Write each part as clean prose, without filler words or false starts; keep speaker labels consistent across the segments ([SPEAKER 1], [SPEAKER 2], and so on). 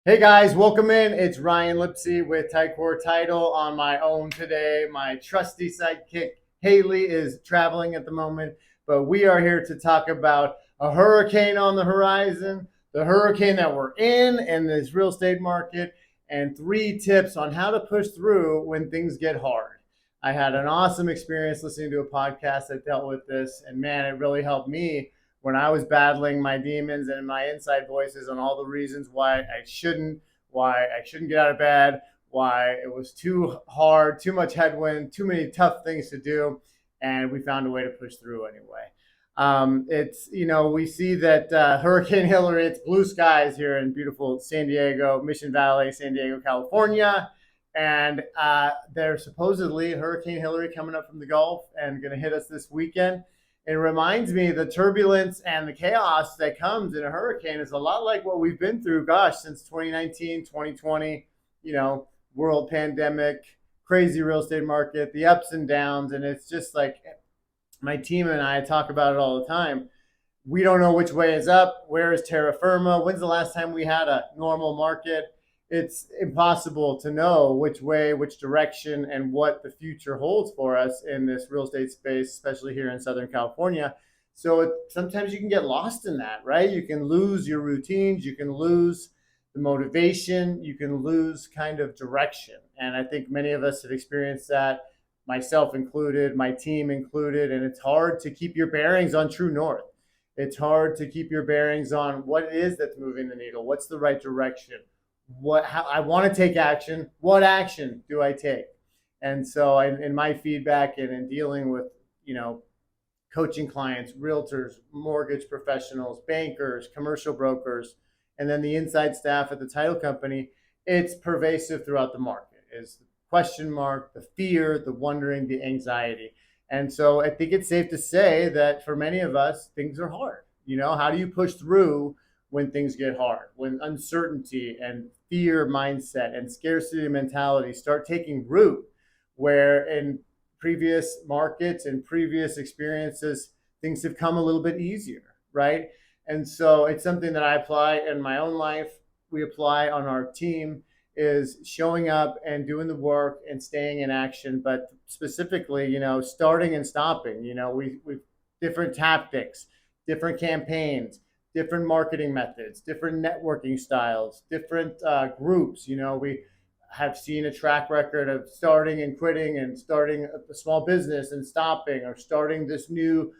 [SPEAKER 1] Hey guys, welcome in. It's Ryan Lipsey with Tycor Title on my own today. My trusty sidekick Haley is traveling at the moment, but we are here to talk about a hurricane on the horizon, the hurricane that we're in this real estate market, and 3 tips on how to push through when things get hard. I had an awesome experience listening to a podcast that dealt with this, and man, it really helped me when I was battling my demons and my inside voices on all the reasons why I shouldn't get out of bed, why it was too hard, too much headwind, too many tough things to do, and we found a way to push through anyway. We see that Hurricane Hillary, it's blue skies here in beautiful San Diego, Mission Valley, San Diego, California. And there's supposedly Hurricane Hillary coming up from the Gulf and going to hit us this weekend. It reminds me the turbulence and the chaos that comes in a hurricane is a lot like what we've been through, since 2019, 2020, world pandemic, crazy real estate market, the ups and downs. And it's just like my team and I talk about it all the time. We don't know which way is up. Where is terra firma? When's the last time we had a normal market? It's impossible to know which way, which direction, and what the future holds for us in this real estate space, especially here in Southern California. So sometimes you can get lost in that, right? You can lose your routines, you can lose the motivation, you can lose kind of direction. And I think many of us have experienced that, myself included, my team included, and it's hard to keep your bearings on true north. It's hard to keep your bearings on what it is that's moving the needle, what's the right direction, how I want to take action. What action do I take? And so in my feedback and in dealing with, coaching clients, realtors, mortgage professionals, bankers, commercial brokers, and then the inside staff at the title company, it's pervasive throughout the market is the question mark, the fear, the wondering, the anxiety. And so I think it's safe to say that for many of us, things are hard. How do you push through when things get hard, when uncertainty and fear mindset and scarcity mentality start taking root, where in previous markets and previous experiences, things have come a little bit easier, right? And so it's something that I apply in my own life. We apply on our team is showing up and doing the work and staying in action, but specifically, starting and stopping, we different tactics, different campaigns, different marketing methods, different networking styles, different groups. We have seen a track record of starting and quitting and starting a small business and stopping, or starting this new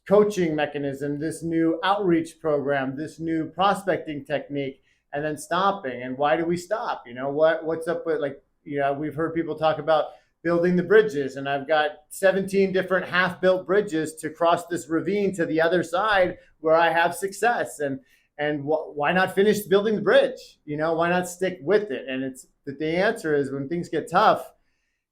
[SPEAKER 1] coaching mechanism, this new outreach program, this new prospecting technique, and then stopping. And why do we stop? What's up with, we've heard people talk about building the bridges, and I've got 17 different half-built bridges to cross this ravine to the other side where I have success. And why not finish building the bridge? Why not stick with it? And it's that the answer is, when things get tough,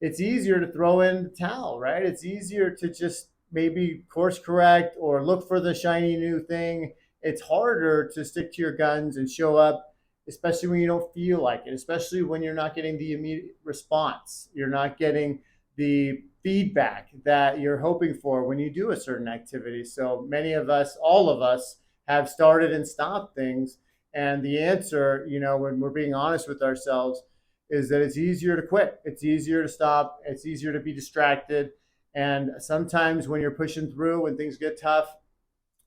[SPEAKER 1] it's easier to throw in the towel, right? It's easier to just maybe course correct or look for the shiny new thing. It's harder to stick to your guns and show up, especially when you don't feel like it, especially when you're not getting the immediate response. You're not getting the feedback that you're hoping for when you do a certain activity. So many of us, all of us, have started and stopped things. And the answer, when we're being honest with ourselves, is that it's easier to quit. It's easier to stop. It's easier to be distracted. And sometimes when you're pushing through, when things get tough,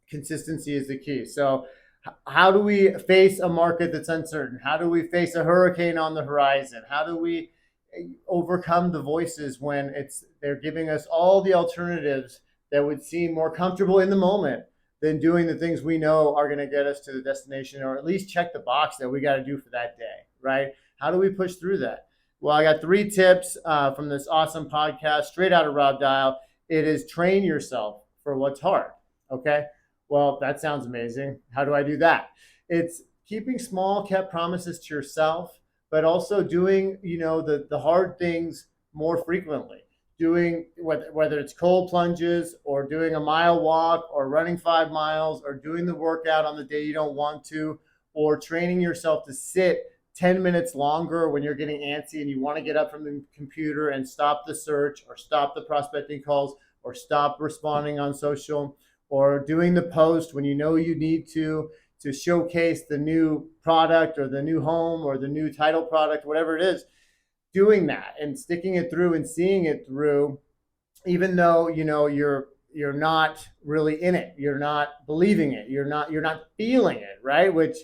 [SPEAKER 1] consistency is the key. So how do we face a market that's uncertain? How do we face a hurricane on the horizon? How do we overcome the voices when they're giving us all the alternatives that would seem more comfortable in the moment than doing the things we know are going to get us to the destination, or at least check the box that we got to do for that day, right? How do we push through that? Well, I got 3 tips from this awesome podcast straight out of Rob Dial. It is train yourself for what's hard. Okay. Well, that sounds amazing. How do I do that? It's keeping small, kept promises to yourself, but also doing, the hard things more frequently. Doing whether it's cold plunges, or doing a mile walk, or running 5 miles, or doing the workout on the day you don't want to, or training yourself to sit 10 minutes longer when you're getting antsy and you want to get up from the computer and stop the search, or stop the prospecting calls, or stop responding on social, or doing the post when you know you need to to showcase the new product or the new home or the new title product, whatever it is, doing that and sticking it through and seeing it through, even though you're not really in it, you're not believing it, you're not feeling it, right? Which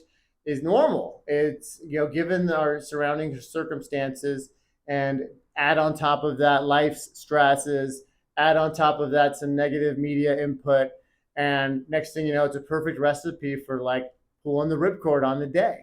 [SPEAKER 1] is normal. It's given our surrounding circumstances, and add on top of that life's stresses, add on top of that some negative media input, and next thing you know, it's a perfect recipe for like pulling the ripcord on the day,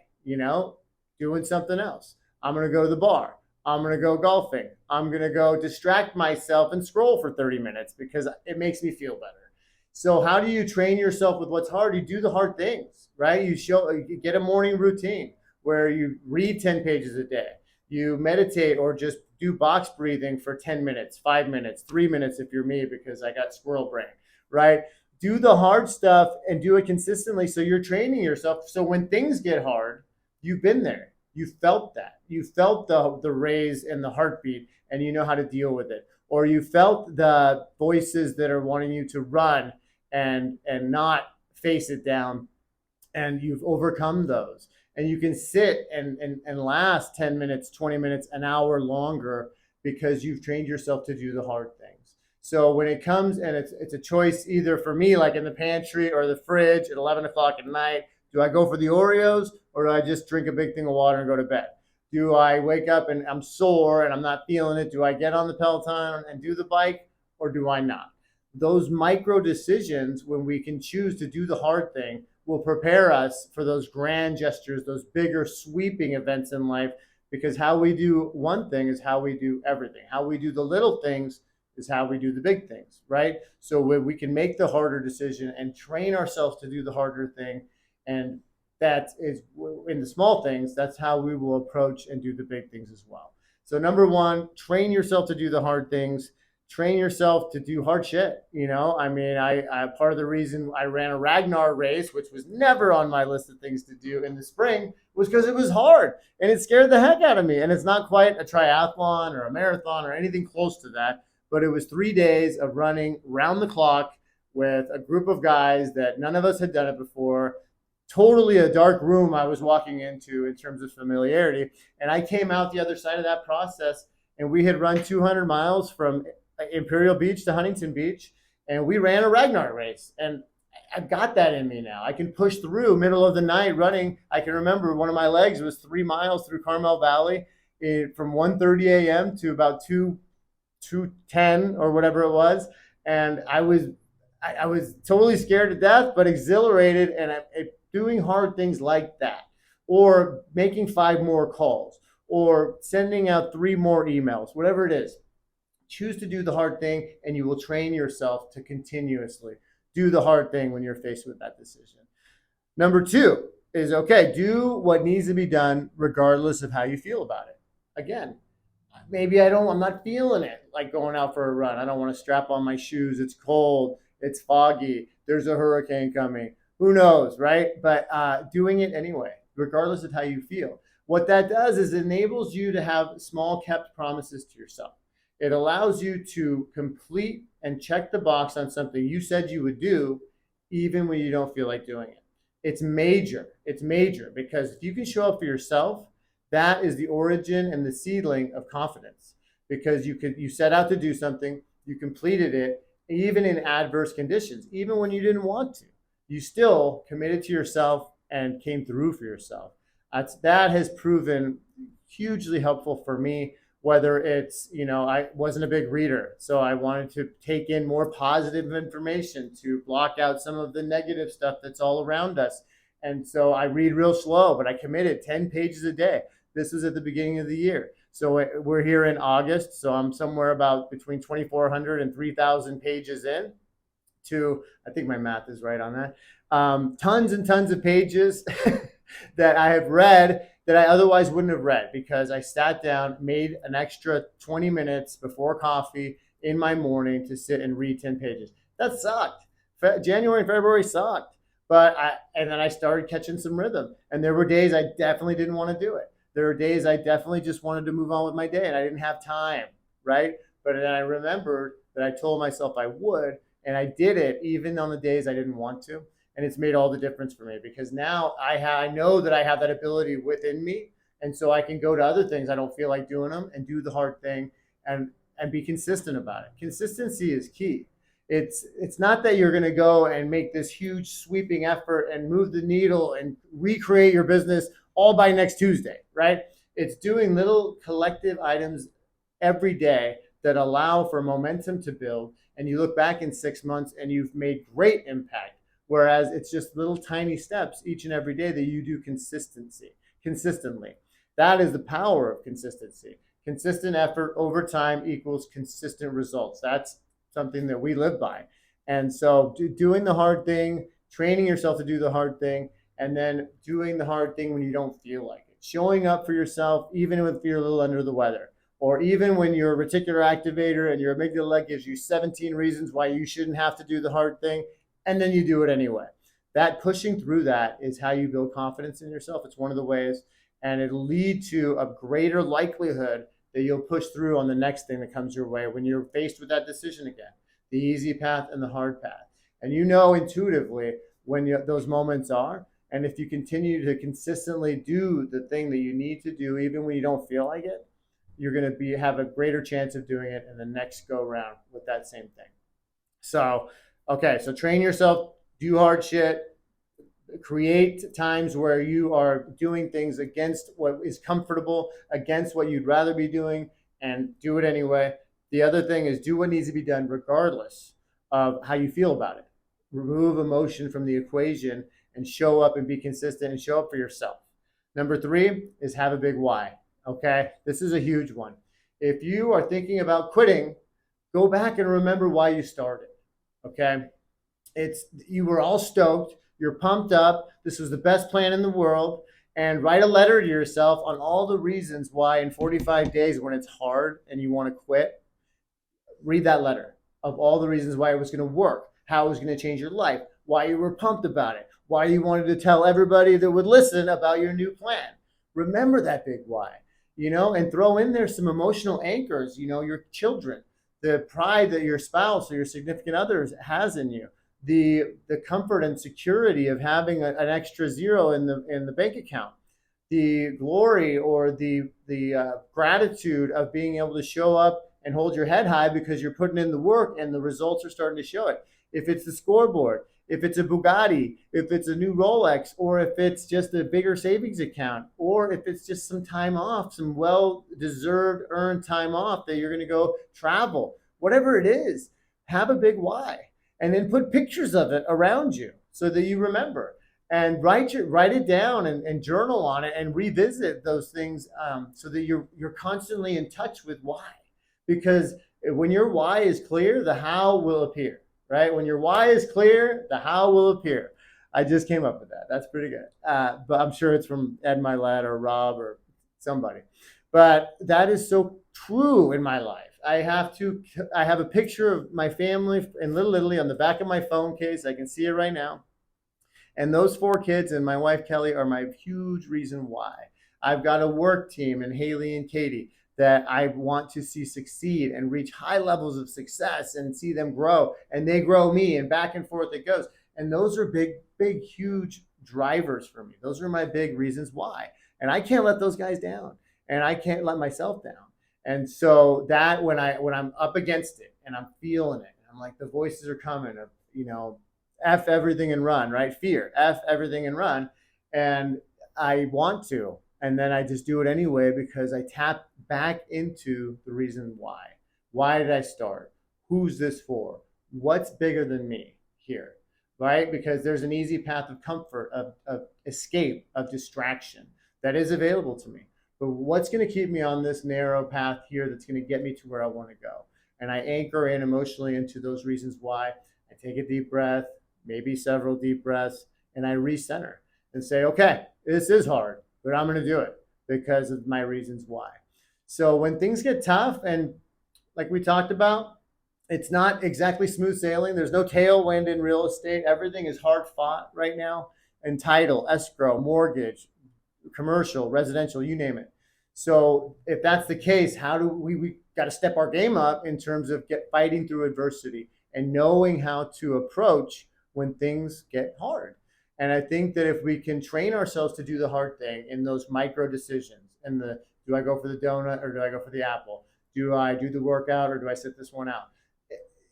[SPEAKER 1] doing something else. I'm going to go to the bar. I'm going to go golfing. I'm going to go distract myself and scroll for 30 minutes because it makes me feel better. So how do you train yourself with what's hard? You do the hard things, right? You get a morning routine where you read 10 pages a day. You meditate or just do box breathing for 10 minutes, 5 minutes, 3 minutes if you're me, because I got squirrel brain, right? Do the hard stuff and do it consistently so you're training yourself. So when things get hard, you've been there. You felt that. You felt the raise and the heartbeat, and you know how to deal with it. Or you felt the voices that are wanting you to run and not face it down, and you've overcome those. And you can sit and last 10 minutes, 20 minutes, an hour longer because you've trained yourself to do the hard things. So when it comes, and it's a choice either for me, like in the pantry or the fridge at 11 o'clock at night, do I go for the Oreos or do I just drink a big thing of water and go to bed? Do I wake up and I'm sore and I'm not feeling it? Do I get on the Peloton and do the bike, or do I not? Those micro decisions, when we can choose to do the hard thing, will prepare us for those grand gestures, those bigger sweeping events in life, because how we do one thing is how we do everything. How we do the little things is how we do the big things, right? So when we can make the harder decision and train ourselves to do the harder thing, and that is in the small things, that's how we will approach and do the big things as well. So number one, train yourself to do the hard things. Train yourself to do hard shit. I part of the reason I ran a Ragnar race, which was never on my list of things to do in the spring, was because it was hard and it scared the heck out of me. And it's not quite a triathlon or a marathon or anything close to that, but it was 3 days of running round the clock with a group of guys that none of us had done it before. Totally a dark room I was walking into in terms of familiarity. And I came out the other side of that process, and we had run 200 miles from Imperial Beach to Huntington Beach, and we ran a Ragnar race. And I've got that in me now. I can push through middle of the night running. I can remember one of my legs was 3 miles through Carmel Valley from 1:30 a.m. to about 2:10 or whatever it was. And I was totally scared to death, but exhilarated, and doing hard things like that, or making 5 more calls, or sending out 3 more emails, whatever it is. Choose to do the hard thing, and you will train yourself to continuously do the hard thing when you're faced with that decision. Number 2 is, okay, do what needs to be done regardless of how you feel about it. Again, maybe I'm not feeling it, like going out for a run. I don't want to strap on my shoes. It's cold. It's foggy. There's a hurricane coming. Who knows, right? But doing it anyway, regardless of how you feel. What that does is it enables you to have small kept promises to yourself. It allows you to complete and check the box on something you said you would do, even when you don't feel like doing it. It's major. It's major, because if you can show up for yourself, that is the origin and the seedling of confidence, because you set out to do something, you completed it, even in adverse conditions, even when you didn't want to. You still committed to yourself and came through for yourself. That has proven hugely helpful for me, whether it's, I wasn't a big reader, so I wanted to take in more positive information to block out some of the negative stuff that's all around us. And so I read real slow, but I committed 10 pages a day. This was at the beginning of the year. So we're here in August, so I'm somewhere about between 2,400 and 3,000 pages in to, I think my math is right on that, tons and tons of pages that I have read that I otherwise wouldn't have read, because I sat down, made an extra 20 minutes before coffee in my morning to sit and read 10 pages. That sucked. January and February sucked. And then I started catching some rhythm. And there were days I definitely didn't want to do it. There were days I definitely just wanted to move on with my day, and I didn't have time, right? But then I remembered that I told myself I would, and I did it even on the days I didn't want to. And it's made all the difference for me because now I know that I have that ability within me. And so I can go to other things I don't feel like doing them and do the hard thing and be consistent about it. Consistency is key. It's not that you're going to go and make this huge sweeping effort and move the needle and recreate your business all by next Tuesday, right? It's doing little collective items every day that allow for momentum to build. And you look back in 6 months and you've made great impact. Whereas it's just little tiny steps each and every day that you do consistently. That is the power of consistency. Consistent effort over time equals consistent results. That's something that we live by. And so doing the hard thing, training yourself to do the hard thing, and then doing the hard thing when you don't feel like it. Showing up for yourself, even if you're a little under the weather, or even when your reticular activator and your amygdala gives you 17 reasons why you shouldn't have to do the hard thing, and then you do it anyway. That pushing through that is how you build confidence in yourself. It's one of the ways, and it'll lead to a greater likelihood that you'll push through on the next thing that comes your way when you're faced with that decision again, the easy path and the hard path. And you know intuitively when those moments are. And if you continue to consistently do the thing that you need to do, even when you don't feel like it, you're going to have a greater chance of doing it in the next go round with that same thing. So, okay, so train yourself, do hard shit, create times where you are doing things against what is comfortable, against what you'd rather be doing, and do it anyway. The other thing is do what needs to be done regardless of how you feel about it. Remove emotion from the equation and show up and be consistent and show up for yourself. Number 3 is have a big why. Okay, this is a huge one. If you are thinking about quitting, go back and remember why you started. Okay, you were all stoked. You're pumped up. This was the best plan in the world. And write a letter to yourself on all the reasons why in 45 days when it's hard and you want to quit, read that letter of all the reasons why it was going to work, how it was going to change your life, why you were pumped about it, why you wanted to tell everybody that would listen about your new plan. Remember that big why, and throw in there some emotional anchors, your children, the pride that your spouse or your significant other has in you, the comfort and security of having an extra zero in the bank account, the glory or the gratitude of being able to show up and hold your head high because you're putting in the work and the results are starting to show it. If it's the scoreboard, if it's a Bugatti, if it's a new Rolex, or if it's just a bigger savings account, or if it's just some time off, some well-deserved earned time off that you're going to go travel, whatever it is, have a big why. And then put pictures of it around you so that you remember. And write it down and journal on it and revisit those things so that you're constantly in touch with why. Because when your why is clear, the how will appear, right? When your why is clear, the how will appear. I just came up with that. That's pretty good. But I'm sure it's from Ed Milet or Rob or somebody. But that is so true in my life. I have a picture of my family in Little Italy on the back of my phone case. I can see it right now. And those 4 kids and my wife, Kelly, are my huge reason why. I've got a work team in Haley and Katie that I want to see succeed and reach high levels of success and see them grow. And they grow me and back and forth it goes. And those are big, big, huge drivers for me. Those are my big reasons why. And I can't let those guys down. And I can't let myself down. And so that when I'm up against it and I'm feeling it, and I'm like the voices are coming of, F everything and run, right? Fear, F everything and run. And I want to, and then I just do it anyway because I tap back into the reason why. Why did I start? Who's this for? What's bigger than me here, right? Because there's an easy path of comfort, of escape, of distraction that is available to me. But what's going to keep me on this narrow path here that's going to get me to where I want to go? And I anchor in emotionally into those reasons why. I take a deep breath, maybe several deep breaths, and I recenter and say, okay, this is hard, but I'm going to do it because of my reasons why. So when things get tough, and like we talked about, it's not exactly smooth sailing. There's no tailwind in real estate. Everything is hard fought right now. And title, escrow, mortgage, commercial, residential, you name it. So if that's the case, how do we got to step our game up in terms of fighting through adversity and knowing how to approach when things get hard. And I think that if we can train ourselves to do the hard thing in those micro decisions, and the do I go for the donut or do I go for the apple? Do I do the workout or do I sit this one out?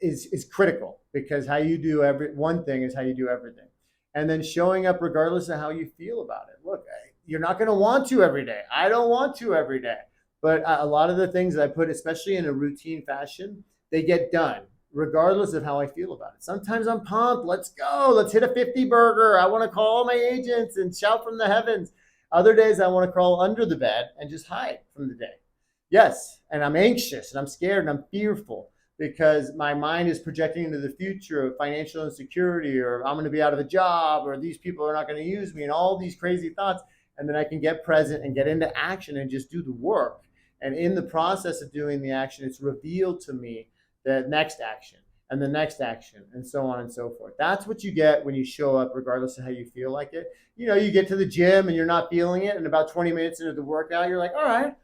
[SPEAKER 1] Is critical, because how you do every one thing is how you do everything. And then showing up regardless of how you feel about it. Look, you're not going to want to every day. I don't want to every day. But a lot of the things that I put, especially in a routine fashion, they get done regardless of how I feel about it. Sometimes I'm pumped. Let's go. Let's hit a 50 burger. I want to call my agents and shout from the heavens. Other days I want to crawl under the bed and just hide from the day. Yes. And I'm anxious and I'm scared and I'm fearful because my mind is projecting into the future of financial insecurity, or I'm going to be out of a job, or these people are not going to use me, and all these crazy thoughts. And then I can get present and get into action and just do the work. And in the process of doing the action, it's revealed to me the next action and the next action and so on and so forth. That's what you get when you show up, regardless of how you feel like it. You know, you get to the gym and you're not feeling it. And about 20 minutes into the workout, you're like, all right,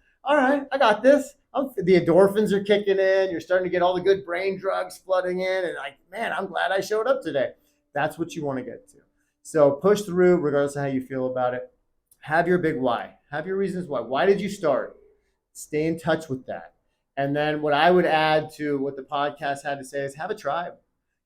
[SPEAKER 1] I got this. The endorphins are kicking in. You're starting to get all the good brain drugs flooding in. And like, man, I'm glad I showed up today. That's what you want to get to. So push through, regardless of how you feel about it. Have your big why. Have your reasons why. Why did you start? Stay in touch with that. And then what I would add to what the podcast had to say is have a tribe.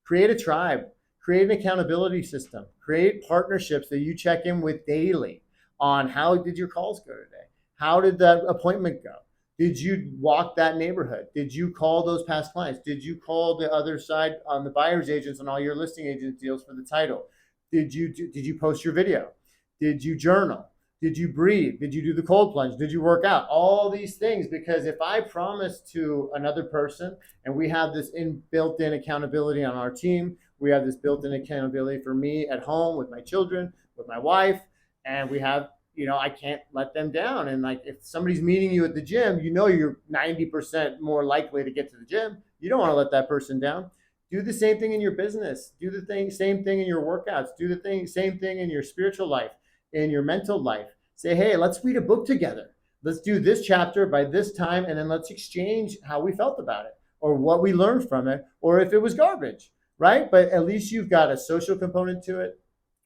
[SPEAKER 1] Create a tribe. Create an accountability system. Create partnerships that you check in with daily on how did your calls go today? How did that appointment go? Did you walk that neighborhood? Did you call those past clients? Did you call the other side on the buyer's agents on all your listing agent deals for the title? Did you post your video? Did you journal? Did you breathe? Did you do the cold plunge? Did you work out? All these things, because if I promise to another person, and we have this built-in accountability on our team, we have this built-in accountability for me at home with my children, with my wife, and we have, I can't let them down. And like, if somebody's meeting you at the gym, you're 90% more likely to get to the gym. You don't want to let that person down. Do the same thing in your business. Do the same thing in your workouts. Do the same thing in your spiritual life, in your mental life. Say, hey, let's read a book together. Let's do this chapter by this time, and then let's exchange how we felt about it, or what we learned from it, or if it was garbage, right? But at least you've got a social component to it,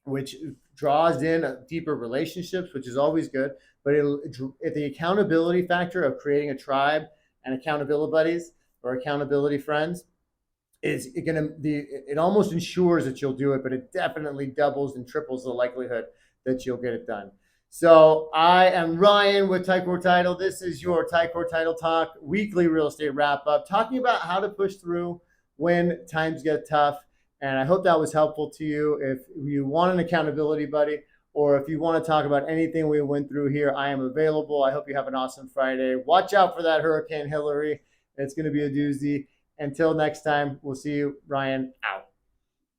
[SPEAKER 1] which draws in deeper relationships, which is always good. But the accountability factor of creating a tribe and accountability buddies or accountability friends is it almost ensures that you'll do it, but it definitely doubles and triples the likelihood that you'll get it done. So I am Ryan with Tycor Title. This is your Tycor Title Talk weekly real estate wrap up, talking about how to push through when times get tough. And I hope that was helpful to you. If you want an accountability buddy, or if you want to talk about anything we went through here, I am available. I hope you have an awesome Friday. Watch out for that Hurricane Hillary. It's going to be a doozy. Until next time, we'll see you. Ryan out.